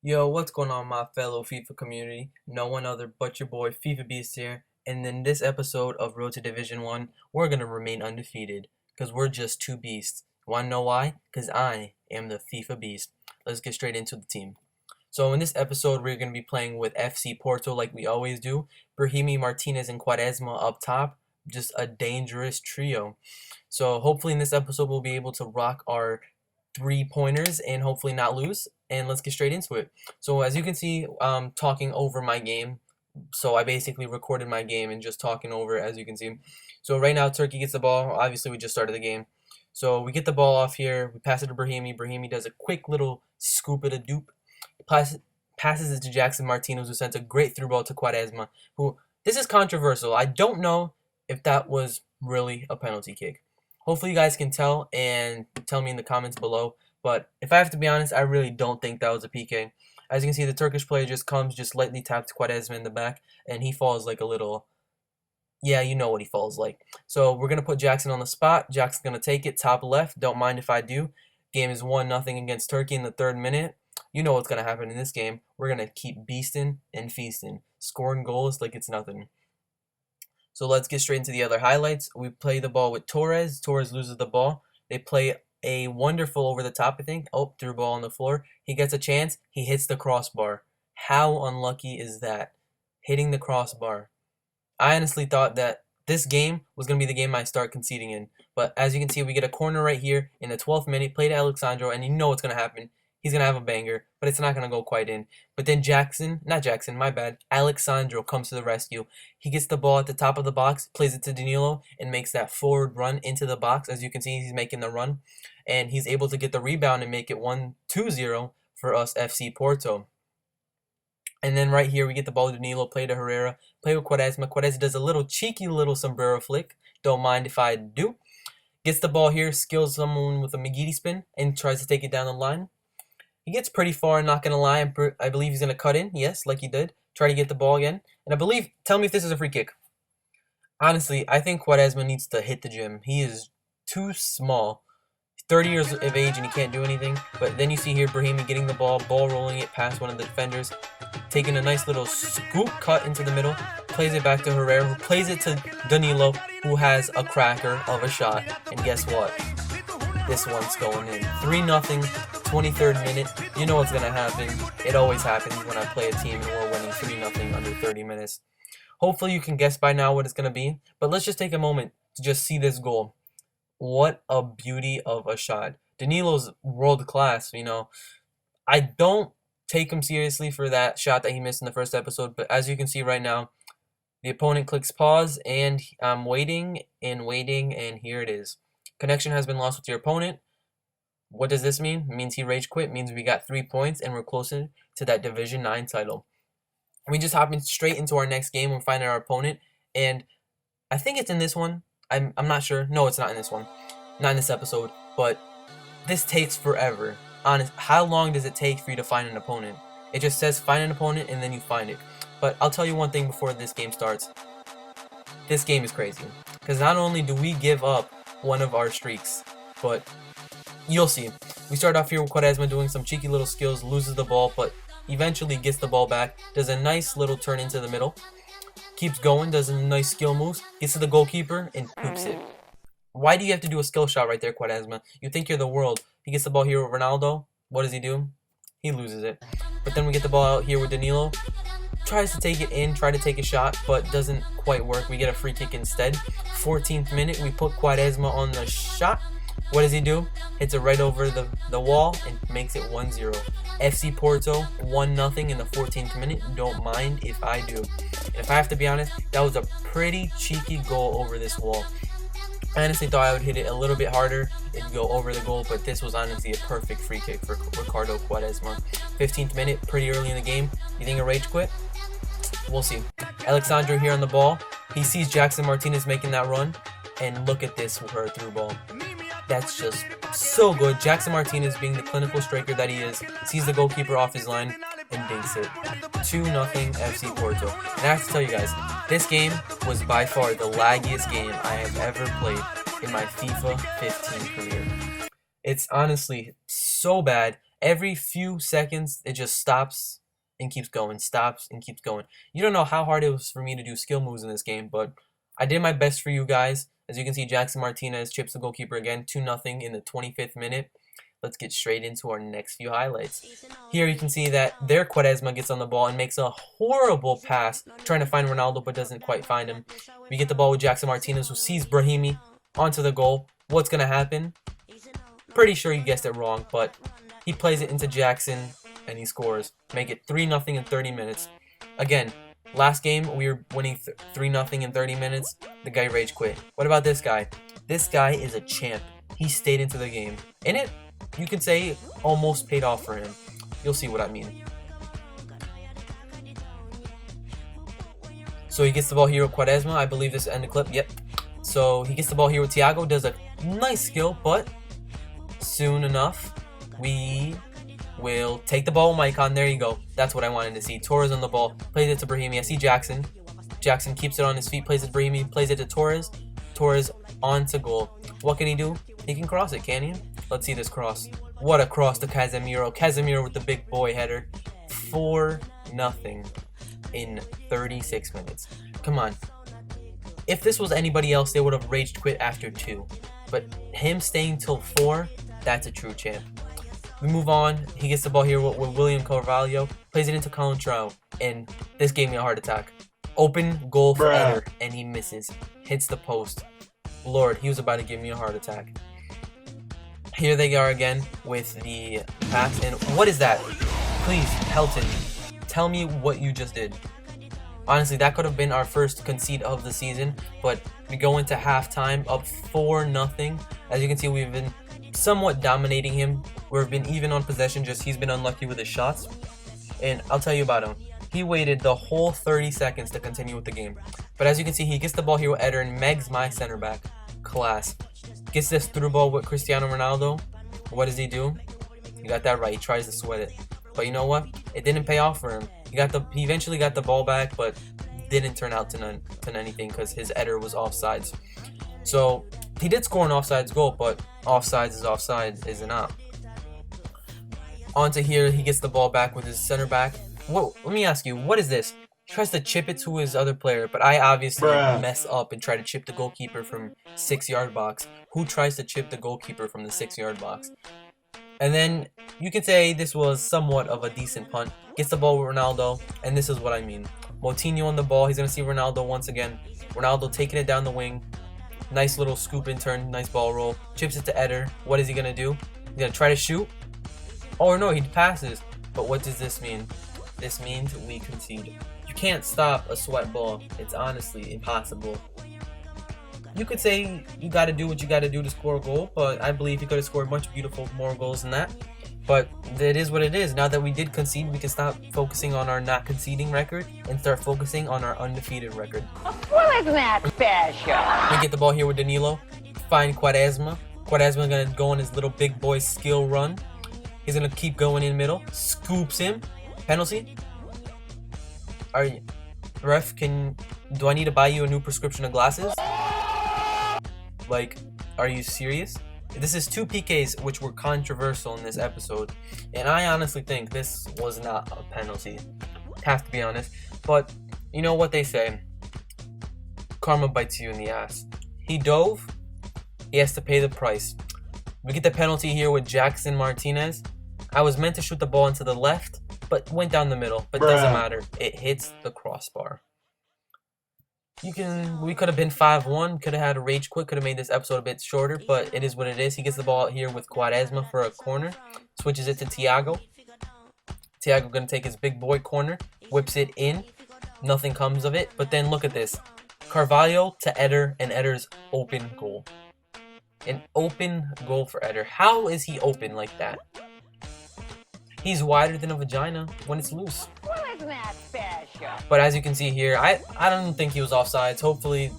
Yo, what's going on, my fellow FIFA community? No one other but your boy FIFA Beast here, and in this episode of Road to Division 1, we're gonna remain undefeated, because we're just two beasts. Wanna know why? Because I am the FIFA Beast. Let's get straight into the team. So in this episode, we're gonna be playing with FC Porto like we always do. Brahimi, Martinez, and Quaresma up top. Just a dangerous trio. So hopefully in this episode, we'll be able to rock our 3 pointers and hopefully not lose. And let's get straight into it. So as you can see, talking over my game. So I basically recorded my game and just talking over it, as you can see. So right now Turkey gets the ball. Obviously we just started the game. So we get the ball off here. We pass it to Brahimi. Brahimi does a quick little scoop it a dupe. Passes it to Jackson Martinez, who sends a great through ball to Quaresma. Who this is controversial. I don't know if that was really a penalty kick. Hopefully you guys can tell and tell me in the comments below. But if I have to be honest, I really don't think that was a PK. As you can see, the Turkish player just lightly taps Quaresma in the back, and he falls like a little, yeah, you know what he falls like. So we're going to put Jackson on the spot. Jackson's going to take it, top left. Don't mind if I do. Game is 1-0 against Turkey in the 3rd minute. You know what's going to happen in this game. We're going to keep beasting and feasting, scoring goals like it's nothing. So let's get straight into the other highlights. We play the ball with Torres. Torres loses the ball. They play a wonderful over the top, I think. Oh, through ball on the floor. He gets a chance. He hits the crossbar. How unlucky is that? Hitting the crossbar. I honestly thought that this game was going to be the game I start conceding in. But as you can see, we get a corner right here in the 12th minute. Play to Alexandro, and you know what's going to happen. He's going to have a banger, but it's not going to go quite in. But then my bad, Alexandro comes to the rescue. He gets the ball at the top of the box, plays it to Danilo, and makes that forward run into the box. As you can see, he's making the run. And he's able to get the rebound and make it 1-2-0 for us FC Porto. And then right here, we get the ball to Danilo, play to Herrera, play with Quaresma. Quaresma does a little cheeky little sombrero flick. Don't mind if I do. Gets the ball here, skills someone with a McGeady spin, and tries to take it down the line. He gets pretty far, not going to lie. I believe he's going to cut in. Yes, like he did. Try to get the ball again. And I believe, tell me if this is a free kick. Honestly, I think Quaresma needs to hit the gym. He is too small. 30 years of age and he can't do anything. But then you see here Brahimi getting the ball rolling it past one of the defenders, taking a nice little scoop cut into the middle, plays it back to Herrera, who plays it to Danilo, who has a cracker of a shot. And guess what? This one's going in. 3-0, 23rd minute. You know what's going to happen. It always happens when I play a team and we're winning 3-0 under 30 minutes. Hopefully you can guess by now what it's going to be. But let's just take a moment to just see this goal. What a beauty of a shot. Danilo's world class, you know. I don't take him seriously for that shot that he missed in the first episode. But as you can see right now, the opponent clicks pause and I'm waiting, and here it is. Connection has been lost with your opponent. What does this mean? It means he rage quit. It means we got 3 points and we're closer to that Division 9 title. We just hop straight into our next game. We're finding our opponent. And I think it's in this one. I'm not sure. No, it's not in this one. Not in this episode. But this takes forever. Honest, how long does it take for you to find an opponent? It just says find an opponent and then you find it. But I'll tell you one thing before this game starts. This game is crazy. Because not only do we give up one of our streaks, but you'll see. We start off here with Quaresma doing some cheeky little skills, loses the ball, but eventually gets the ball back, does a nice little turn into the middle, keeps going, does a nice skill moves, gets to the goalkeeper, and poops it. Why do you have to do a skill shot right there, Quaresma? You think you're the world. He gets the ball here with Ronaldo. What does he do? He loses it. But then we get the ball out here with Danilo. Tries to take it in, try to take a shot, but doesn't quite work. We get a free kick instead. 14th minute, we put Quaresma on the shot. What does he do? Hits it right over the wall and makes it 1-0. FC Porto 1-0 in the 14th minute. Don't mind if I do. And if I have to be honest, that was a pretty cheeky goal over this wall. I honestly thought I would hit it a little bit harder. It'd go over the goal, but this was honestly a perfect free kick for Ricardo Quaresma. 15th minute, pretty early in the game. You think a rage quit? We'll see. Alexandro here on the ball. He sees Jackson Martinez making that run. And look at this with her through ball. That's just so good. Jackson Martinez, being the clinical striker that he is, sees the goalkeeper off his line and dinks it. 2-0 FC Porto. And I have to tell you guys, this game was by far the laggiest game I have ever played in my FIFA 15 career. It's honestly so bad. Every few seconds, it just stops and keeps going, stops and keeps going. You don't know how hard it was for me to do skill moves in this game, but I did my best for you guys. As you can see, Jackson Martinez chips the goalkeeper again, 2-0 in the 25th minute. Let's get straight into our next few highlights. Here you can see that their Quaresma gets on the ball and makes a horrible pass, trying to find Ronaldo but doesn't quite find him. We get the ball with Jackson Martinez, who sees Brahimi onto the goal. What's going to happen? Pretty sure you guessed it wrong, but he plays it into Jackson and he scores. Make it 3-0 in 30 minutes. Again, last game we were winning 3-0 in 30 minutes. The guy rage quit. What about this guy? This guy is a champ. He stayed into the game. In it, you could say almost paid off for him. You'll see what I mean. So he gets the ball here with Quaresma. I believe this end the clip. Yep. So he gets the ball here with Thiago. Does a nice skill, but soon enough, we will take the ball with Maicon. There you go. That's what I wanted to see. Torres on the ball. Plays it to Brahimi. I see Jackson. Jackson keeps it on his feet. Plays it to Brahimi. Plays it to Torres. Torres onto goal. What can he do? He can cross it, can he? Let's see this cross. What a cross to Casemiro. Casemiro with the big boy header. 4-0 in 36 minutes. Come on. If this was anybody else, they would have raged quit after 2. But him staying till 4, that's a true champ. We move on. He gets the ball here with William Carvalho. Plays it into Contrao. And this gave me a heart attack. Open goal for Eder. And he misses. Hits the post. Lord, he was about to give me a heart attack. Here they are again with the pass. And what is that? Please, Helton, tell me what you just did. Honestly, that could have been our first concede of the season. But we go into halftime up 4-0. As you can see, we've been somewhat dominating him. We've been even on possession, just he's been unlucky with his shots. And I'll tell you about him. He waited the whole 30 seconds to continue with the game. But as you can see, he gets the ball here with Eder and Megs, my center back. Class. Gets this through ball with Cristiano Ronaldo. What does he do? You got that right. He tries to sweat it. But you know what? It didn't pay off for him. He eventually got the ball back, but didn't turn out to anything because his Eder was offsides. So he did score an offsides goal, but offsides is offsides, is it not? On to here, he gets the ball back with his center back. Whoa, let me ask you, what is this? He tries to chip it to his other player, but I obviously mess up and try to chip the goalkeeper from 6-yard box. Who tries to chip the goalkeeper from the 6-yard box? And then you can say this was somewhat of a decent punt. Gets the ball with Ronaldo, and this is what I mean. Moutinho on the ball. He's going to see Ronaldo once again. Ronaldo taking it down the wing. Nice little scoop and turn. Nice ball roll. Chips it to Eder. What is he going to do? He's going to try to shoot. Oh, no, he passes. But what does this mean? This means we concede. You can't stop a sweat ball. It's honestly impossible. You could say you got to do what you got to do to score a goal, but I believe he could have scored much beautiful more goals than that. But it is what it is. Now that we did concede, we can stop focusing on our not conceding record and start focusing on our undefeated record. Well, isn't that special? We get the ball here with Danilo. Find Quaresma. Quaresma going to go on his little big boy skill run. He's going to keep going in middle. Scoops him. Penalty. Ref, do I need to buy you a new prescription of glasses? Like, are you serious? This is 2 PKs which were controversial in this episode, and I honestly think this was not a penalty. Have to be honest, but you know what they say. Karma bites you in the ass. He dove, he has to pay the price. We get the penalty here with Jackson Martinez. I was meant to shoot the ball into the left, but went down the middle, but doesn't matter. It hits the crossbar. We could have been 5-1, could have had a rage quit, could have made this episode a bit shorter, but it is what it is. He gets the ball here with Quaresma for a corner, switches it to Thiago. Thiago going to take his big boy corner, whips it in. Nothing comes of it, but then look at this. Carvalho to Eder, and Eder's open goal. An open goal for Eder. How is he open like that? He's wider than a vagina when it's loose. Well, isn't that special? But as you can see here, I don't think he was offsides. Hopefully,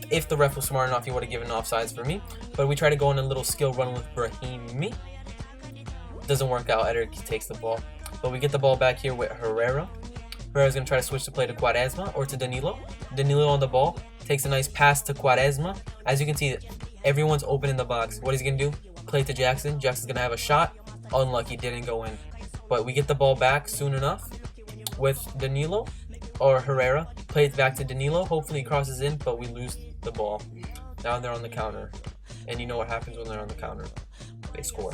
if the ref was smart enough, he would have given offsides for me. But we try to go on a little skill run with Brahimi. Doesn't work out. Eder takes the ball. But we get the ball back here with Herrera. Herrera's going to try to switch the play to Quaresma or to Danilo. Danilo on the ball. Takes a nice pass to Quaresma. As you can see, everyone's open in the box. What is he going to do? Play to Jackson. Jackson's going to have a shot. Unlucky, didn't go in. But we get the ball back soon enough with Danilo or Herrera. Play it back to Danilo. Hopefully he crosses in, but we lose the ball. Now they're on the counter. And you know what happens when they're on the counter. They score.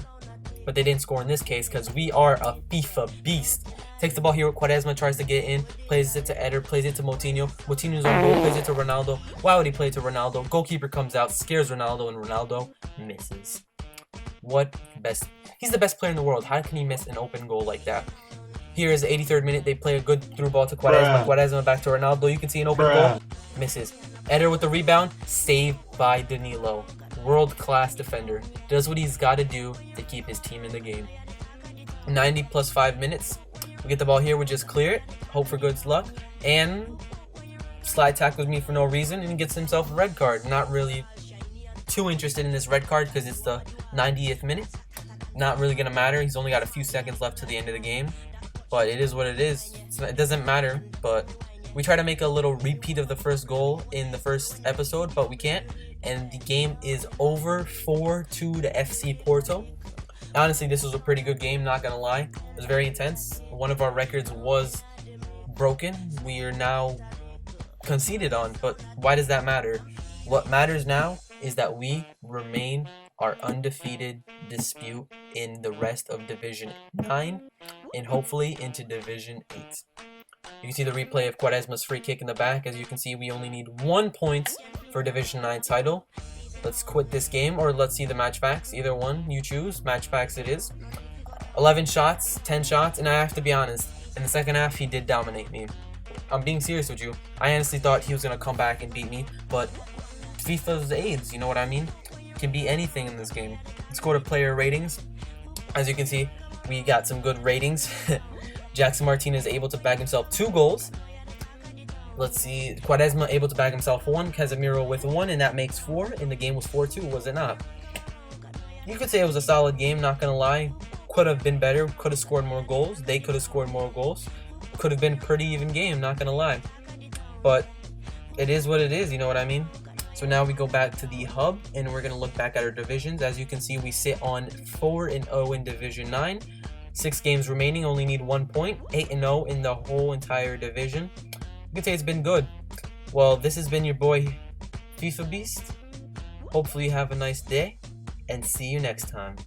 But they didn't score in this case because we are a FIFA beast. Takes the ball here with Quaresma, tries to get in, plays it to Eder, plays it to Moutinho. Moutinho's on goal, plays it to Ronaldo. Why would he play it to Ronaldo? Goalkeeper comes out, scares Ronaldo, and Ronaldo misses. What best? He's the best player in the world. How can he miss an open goal like that? Here is the 83rd minute. They play a good through ball to Quaresma. Quaresma back to Ronaldo. You can see an open goal. Misses. Eder with the rebound. Saved by Danilo. World-class defender. Does what he's got to do to keep his team in the game. 90 plus 5 minutes. We get the ball here. We just clear it. Hope for good luck. And slide tackles me for no reason and gets himself a red card. Not really too interested in this red card because it's the 90th minute. Not really going to matter. He's only got a few seconds left to the end of the game. But it is what it is. It doesn't matter. But we try to make a little repeat of the first goal in the first episode, but we can't. And the game is over 4-2 to FC Porto. Honestly, this was a pretty good game, not going to lie. It was very intense. One of our records was broken. We are now conceded on, but why does that matter? What matters now is that we remain our undefeated dispute in the rest of Division 9 and hopefully into Division 8. You can see the replay of Quaresma's free kick in the back. As you can see, we only need 1 point for Division 9 title. Let's quit this game or let's see the match facts. Either one, you choose. Match facts it is. 11 shots, 10 shots, and I have to be honest, in the second half, he did dominate me. I'm being serious with you. I honestly thought he was going to come back and beat me, but FIFA's AIDS, you know what I mean? Can be anything in this game. Let's go to player ratings. As you can see, we got some good ratings. Jackson Martinez able to bag himself 2 goals. Let's see, Quaresma able to bag himself 1, Casemiro with 1, and that makes 4, and the game was 4-2, was it not? You could say it was a solid game, not gonna lie. Could have been better, could have scored more goals, they could have scored more goals. Could have been a pretty even game, not gonna lie. But it is what it is, you know what I mean? So now we go back to the hub, and we're gonna look back at our divisions. As you can see, we sit on 4-0 in Division 9. 6 games remaining, only need 1 point. 8-0 in the whole entire division. You can say it's been good. Well, this has been your boy FIFA Beast. Hopefully you have a nice day, and see you next time.